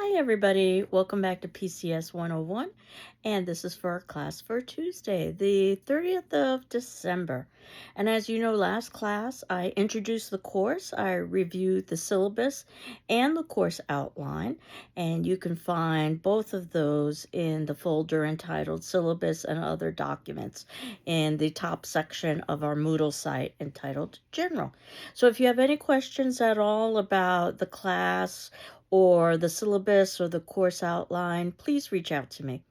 Hi, everybody. Welcome back to PCS 101. And this is for our class for Tuesday, the 30th of December. And as you know, last class, I introduced the course, I reviewed the syllabus and the course outline. And you can find both of those in the folder entitled Syllabus and Other Documents in the top section of our Moodle site entitled General. So if you have any questions at all about the class, or the syllabus or the course outline, please reach out to me.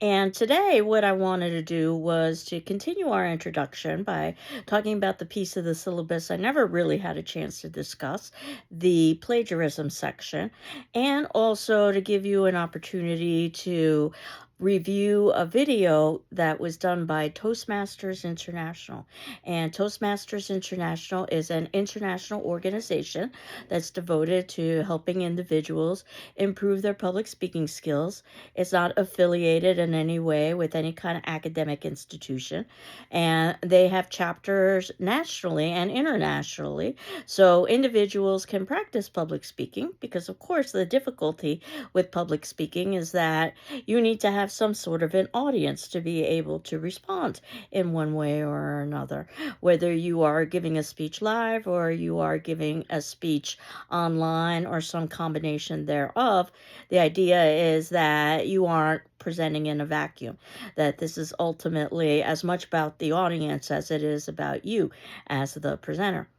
And today, what I wanted to do was to continue our introduction by talking about the piece of the syllabus I never really had a chance to discuss, the plagiarism section, and also to give you an opportunity to review a video that was done by Toastmasters International. And Toastmasters International is an international organization that's devoted to helping individuals improve their public speaking skills. It's not affiliated in any way with any kind of academic institution. And they have chapters nationally and internationally. So individuals can practice public speaking because, of course, the difficulty with public speaking is that you need to have some sort of an audience to be able to respond in one way or another. Whether you are giving a speech live or you are giving a speech online or some combination thereof, the idea is that you aren't presenting in a vacuum, that this is ultimately as much about the audience as it is about you as the presenter.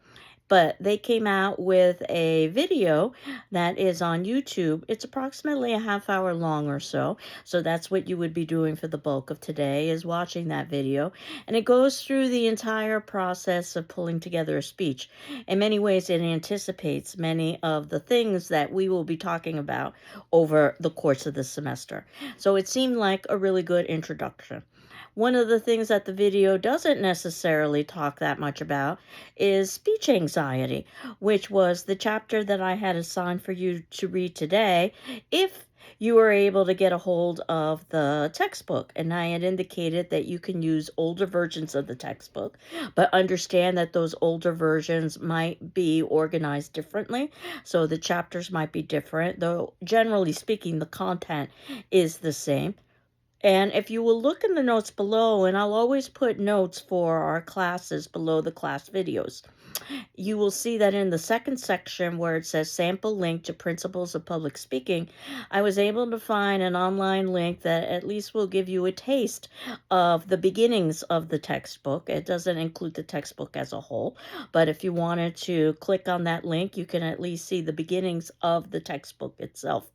But they came out with a video that is on YouTube. It's approximately a half hour long or so. So that's what you would be doing for the bulk of today, is watching that video. And it goes through the entire process of pulling together a speech. In many ways, it anticipates many of the things that we will be talking about over the course of the semester. So it seemed like a really good introduction. One of the things that the video doesn't necessarily talk that much about is speech anxiety, which was the chapter that I had assigned for you to read today if you were able to get a hold of the textbook. And I had indicated that you can use older versions of the textbook, but understand that those older versions might be organized differently. So the chapters might be different, though generally speaking, the content is the same. And if you will look in the notes below, and I'll always put notes for our classes below the class videos, you will see that in the second section where it says sample link to principles of public speaking, I was able to find an online link that at least will give you a taste of the beginnings of the textbook. It doesn't include the textbook as a whole, but if you wanted to click on that link, you can at least see the beginnings of the textbook itself.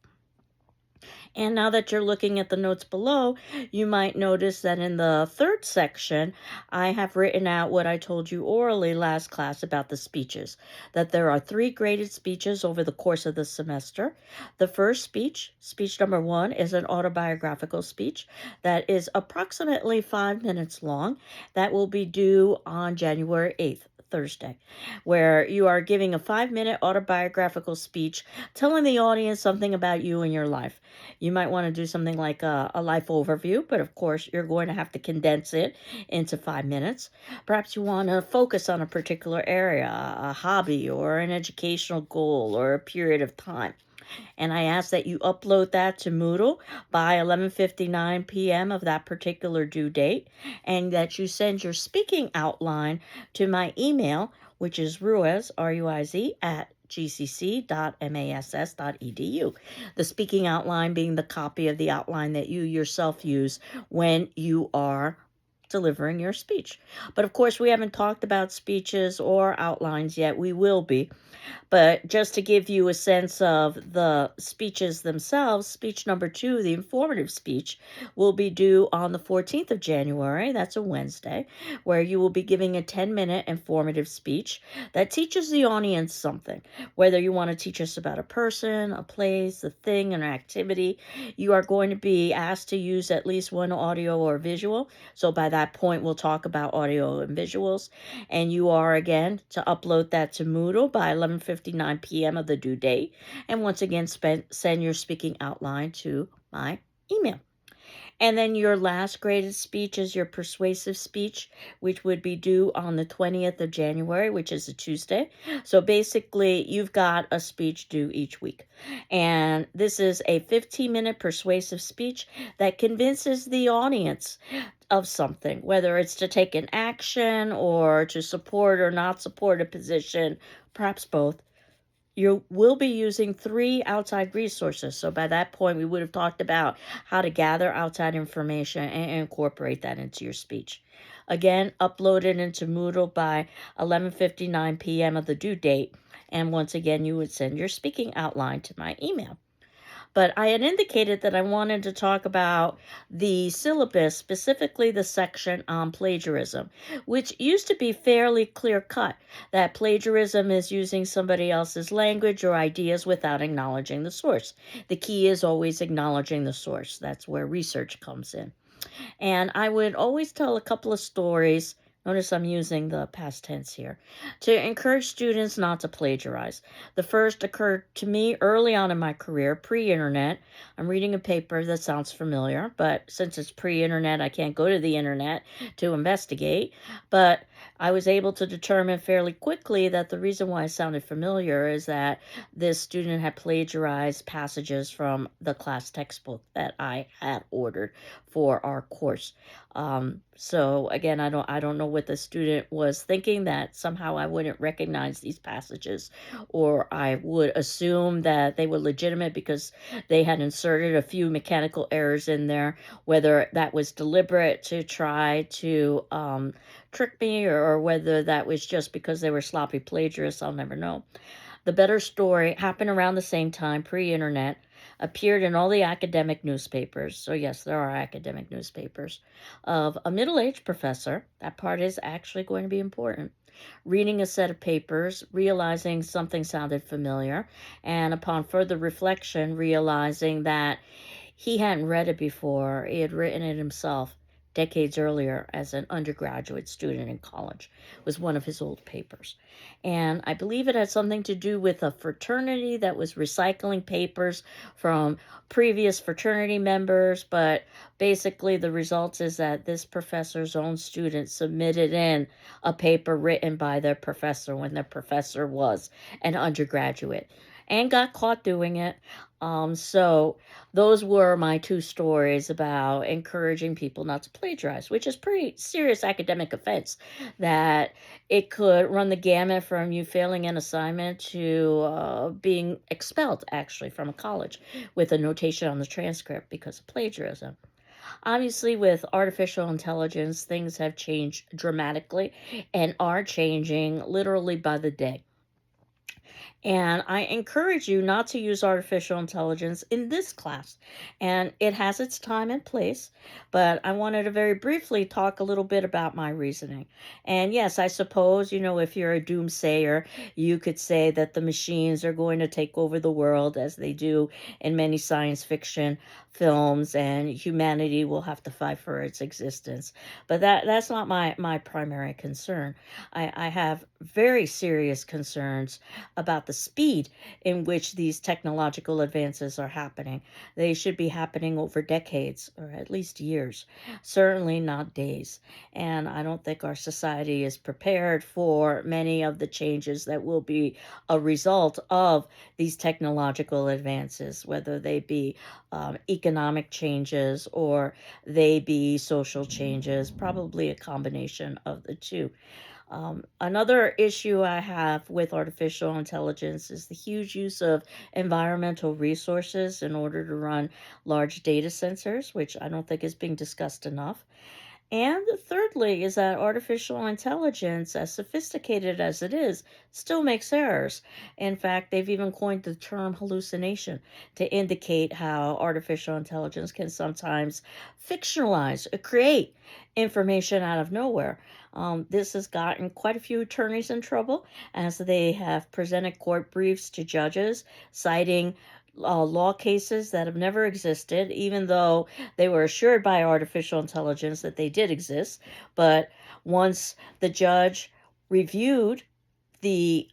And now that you're looking at the notes below, you might notice that in the third section, I have written out what I told you orally last class about the speeches, that there are 3 graded speeches over the course of the semester. The first speech, speech number 1, is an autobiographical speech that is approximately 5 minutes long. That will be due on January 8th. Thursday, where you are giving a 5-minute autobiographical speech telling the audience something about you and your life. You might want to do something like a life overview, but of course, you're going to have to condense it into 5 minutes. Perhaps you want to focus on a particular area, a hobby, or an educational goal, or a period of time. And I ask that you upload that to Moodle by 11:59 p.m. of that particular due date, and that you send your speaking outline to my email, which is ruiz, R-U-I-Z, at gcc.mass.edu. The speaking outline being the copy of the outline that you yourself use when you are delivering your speech. But of course, we haven't talked about speeches or outlines yet. We will be. But just to give you a sense of the speeches themselves, speech number 2, the informative speech, will be due on the 14th of January. That's a Wednesday, where you will be giving a 10-minute informative speech that teaches the audience something. Whether you want to teach us about a person, a place, a thing, an activity, you are going to be asked to use at least one audio or visual. So by that point, we'll talk about audio and visuals. And you are, again, to upload that to Moodle by 11:59 p.m. of the due date. And once again, send your speaking outline to my email. And then your last graded speech is your persuasive speech, which would be due on the 20th of January, which is a Tuesday. So basically, you've got a speech due each week. And this is a 15-minute persuasive speech that convinces the audience of something, whether it's to take an action or to support or not support a position, perhaps both. You will be using 3 outside resources. So by that point, we would have talked about how to gather outside information and incorporate that into your speech. Again, upload it into Moodle by 11:59 p.m. of the due date. And once again, you would send your speaking outline to my email. But I had indicated that I wanted to talk about the syllabus, specifically the section on plagiarism, which used to be fairly clear cut, that plagiarism is using somebody else's language or ideas without acknowledging the source. The key is always acknowledging the source. That's where research comes in. And I would always tell a couple of stories. Notice I'm using the past tense here to encourage students not to plagiarize. The first occurred to me early on in my career, pre-internet. I'm reading a paper that sounds familiar, but since it's pre-internet, I can't go to the internet to investigate. But I was able to determine fairly quickly that the reason why it sounded familiar is that this student had plagiarized passages from the class textbook that I had ordered for our course. So again, I don't know what the student was thinking, that somehow I wouldn't recognize these passages, or I would assume that they were legitimate because they had inserted a few mechanical errors in there. Whether that was deliberate to try to trick me, or whether that was just because they were sloppy plagiarists, I'll never know. The better story happened around the same time, pre-internet, appeared in all the academic newspapers. So yes, there are academic newspapers, of a middle-aged professor. That part is actually going to be important. Reading a set of papers, realizing something sounded familiar, and upon further reflection, realizing that he hadn't read it before. He had written it himself decades earlier as an undergraduate student in college. It was one of his old papers. And I believe it had something to do with a fraternity that was recycling papers from previous fraternity members. But basically, the result is that this professor's own student submitted in a paper written by their professor when their professor was an undergraduate and got caught doing it. So those were my 2 stories about encouraging people not to plagiarize, which is pretty serious academic offense, that it could run the gamut from you failing an assignment to being expelled, actually, from a college with a notation on the transcript because of plagiarism. Obviously, with artificial intelligence, things have changed dramatically and are changing literally by the day. And I encourage you not to use artificial intelligence in this class. And it has its time and place, but I wanted to very briefly talk a little bit about my reasoning. And yes, I suppose, if you're a doomsayer, you could say that the machines are going to take over the world, as they do in many science fiction films, and humanity will have to fight for its existence. But that's not my primary concern. I have very serious concerns about the speed in which these technological advances are happening. They should be happening over decades, or at least years, certainly not days. And I don't think our society is prepared for many of the changes that will be a result of these technological advances, whether they be economic changes or they be social changes, probably a combination of the two. Another issue I have with artificial intelligence is the huge use of environmental resources in order to run large data sensors, which I don't think is being discussed enough. And thirdly, is that artificial intelligence, as sophisticated as it is, still makes errors. In fact, they've even coined the term hallucination to indicate how artificial intelligence can sometimes fictionalize or create information out of nowhere. This has gotten quite a few attorneys in trouble, as they have presented court briefs to judges citing law cases that have never existed, even though they were assured by artificial intelligence that they did exist. But once the judge reviewed the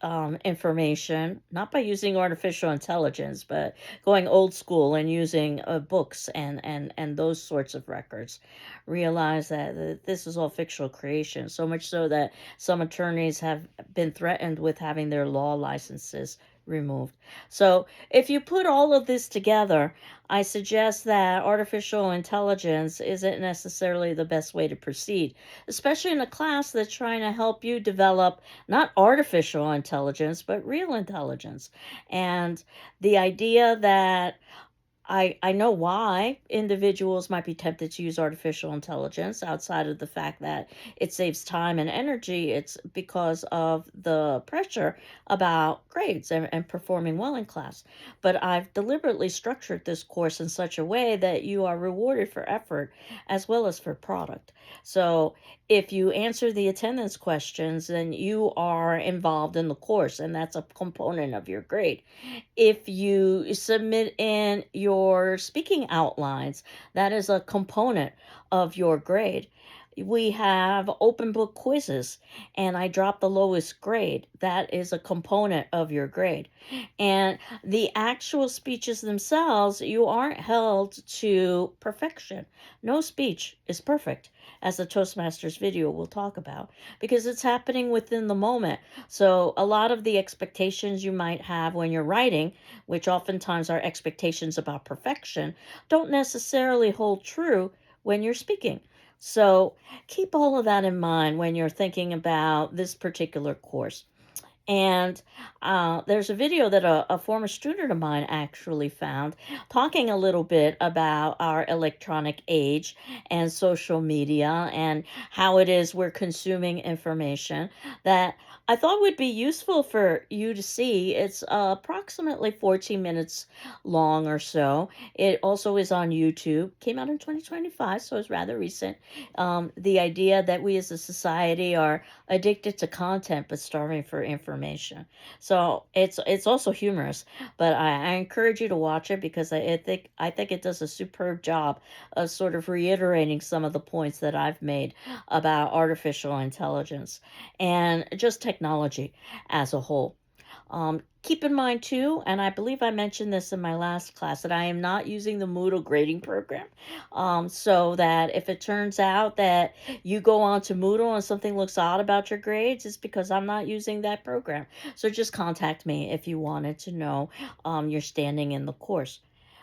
information, not by using artificial intelligence, but going old school and using books and those sorts of records. Realize that this is all fictional creation, so much so that some attorneys have been threatened with having their law licenses removed. So, if you put all of this together, I suggest that artificial intelligence isn't necessarily the best way to proceed, especially in a class that's trying to help you develop not artificial intelligence, but real intelligence. And the idea that I know why individuals might be tempted to use artificial intelligence outside of the fact that it saves time and energy. It's because of the pressure about grades and performing well in class. But I've deliberately structured this course in such a way that you are rewarded for effort as well as for product. So if you answer the attendance questions, then you are involved in the course, and that's a component of your grade. If you submit in your speaking outlines, that is a component of your grade. We have open book quizzes, and I drop the lowest grade. That is a component of your grade. And the actual speeches themselves, you aren't held to perfection. No speech is perfect, as the Toastmasters video will talk about, because it's happening within the moment. So, a lot of the expectations you might have when you're writing, which oftentimes are expectations about perfection, don't necessarily hold true when you're speaking. So, keep all of that in mind when you're thinking about this particular course. And there's a video that a former student of mine actually found talking a little bit about our electronic age and social media and how it is we're consuming information that I thought would be useful for you to see. It's approximately 14 minutes long or so. It also is on YouTube. Came out in 2025, so it's rather recent. The idea that we as a society are addicted to content but starving for information. So it's also humorous, but I encourage you to watch it because I think it does a superb job of sort of reiterating some of the points that I've made about artificial intelligence and just technology as a whole. Keep in mind too, and I believe I mentioned this in my last class, that I am not using the Moodle grading program. So that if it turns out that you go on to Moodle and something looks odd about your grades, it's because I'm not using that program. So just contact me if you wanted to know your standing in the course.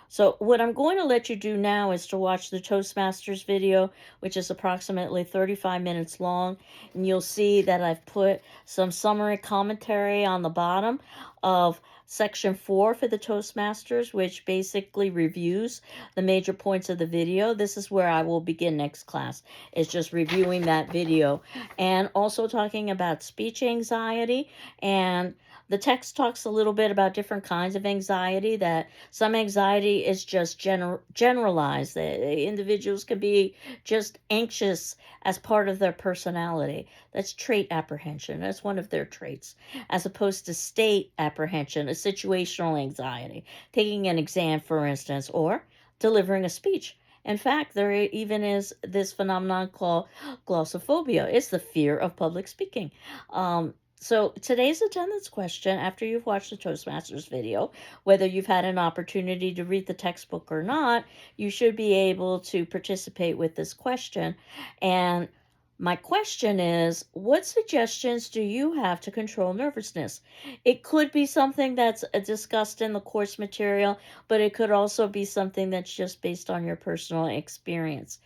So what I'm going to let you do now is to watch the Toastmasters video, which is approximately 35 minutes long. And you'll see that I've put some summary commentary on the bottom of section 4 for the Toastmasters, which basically reviews the major points of the video. This is where I will begin next class, is just reviewing that video and also talking about speech anxiety. And the text talks a little bit about different kinds of anxiety, that some anxiety is just generalized, that individuals can be just anxious as part of their personality. That's trait apprehension. That's one of their traits, as opposed to state apprehension, a situational anxiety, taking an exam, for instance, or delivering a speech. In fact, there even is this phenomenon called glossophobia. It's the fear of public speaking. So today's attendance question, after you've watched the Toastmasters video, whether you've had an opportunity to read the textbook or not, you should be able to participate with this question. And my question is, what suggestions do you have to control nervousness? It could be something that's discussed in the course material, but it could also be something that's just based on your personal experience.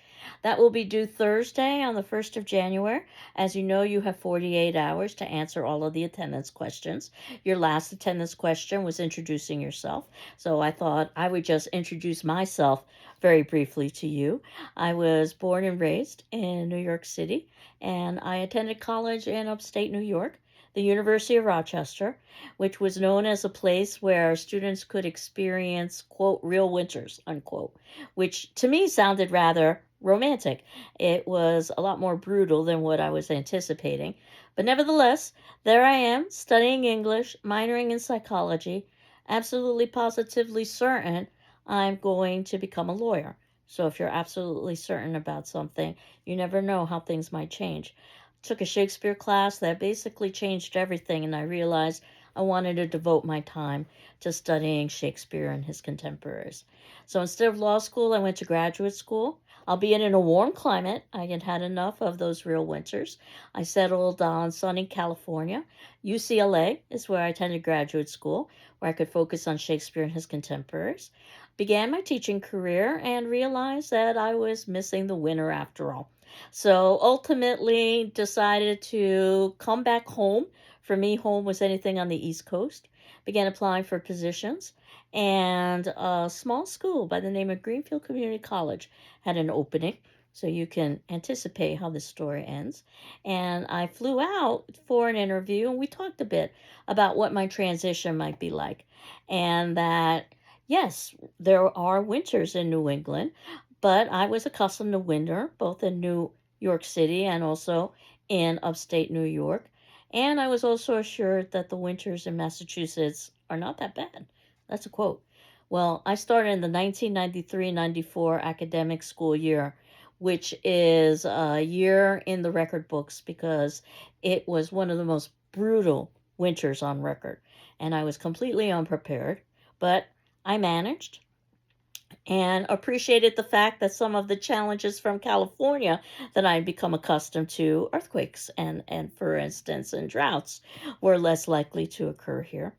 That will be due Thursday on the 1st of January. As you know, you have 48 hours to answer all of the attendance questions. Your last attendance question was introducing yourself, so I thought I would just introduce myself very briefly to you. I was born and raised in New York City, and I attended college in upstate New York, the University of Rochester, which was known as a place where students could experience, quote, real winters, unquote, which to me sounded rather romantic. It was a lot more brutal than what I was anticipating. But nevertheless, there I am studying English, minoring in psychology, absolutely positively certain I'm going to become a lawyer. So if you're absolutely certain about something, you never know how things might change. took a Shakespeare class that basically changed everything, and I realized I wanted to devote my time to studying Shakespeare and his contemporaries. So instead of law school, I went to graduate school. Albeit in a warm climate, I had had enough of those real winters. I settled on sunny California. UCLA is where I attended graduate school, where I could focus on Shakespeare and his contemporaries. Began my teaching career and realized that I was missing the winter after all. So ultimately decided to come back home. For me, home was anything on the East Coast. Began applying for positions, and a small school by the name of Greenfield Community College had an opening. So you can anticipate how this story ends. And I flew out for an interview, and we talked a bit about what my transition might be like. And that, yes, there are winters in New England, but I was accustomed to winter, both in New York City and also in upstate New York. And I was also assured that the winters in Massachusetts are not that bad. That's a quote. Well, I started in the 1993-94 academic school year, which is a year in the record books because it was one of the most brutal winters on record. And I was completely unprepared, but I managed and appreciated the fact that some of the challenges from California that I'd become accustomed to, earthquakes and for instance, and droughts, were less likely to occur here.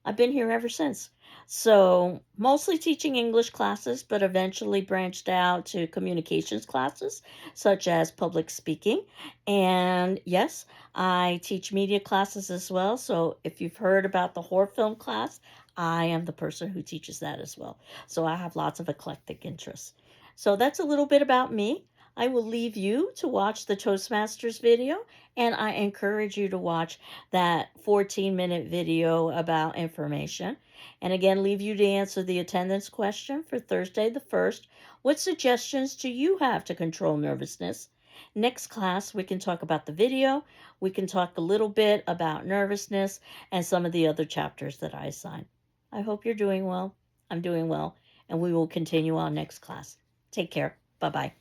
I've been here ever since. So, mostly teaching English classes, but eventually branched out to communications classes, such as public speaking. And yes, I teach media classes as well. So, if you've heard about the horror film class, I am the person who teaches that as well. So I have lots of eclectic interests. So that's a little bit about me. I will leave you to watch the Toastmasters video, and I encourage you to watch that 14-minute video about information. And again, leave you to answer the attendance question for Thursday the 1st. What suggestions do you have to control nervousness? Next class, we can talk about the video. We can talk a little bit about nervousness and some of the other chapters that I assign. I hope you're doing well. I'm doing well, and we will continue on next class. Take care. Bye-bye.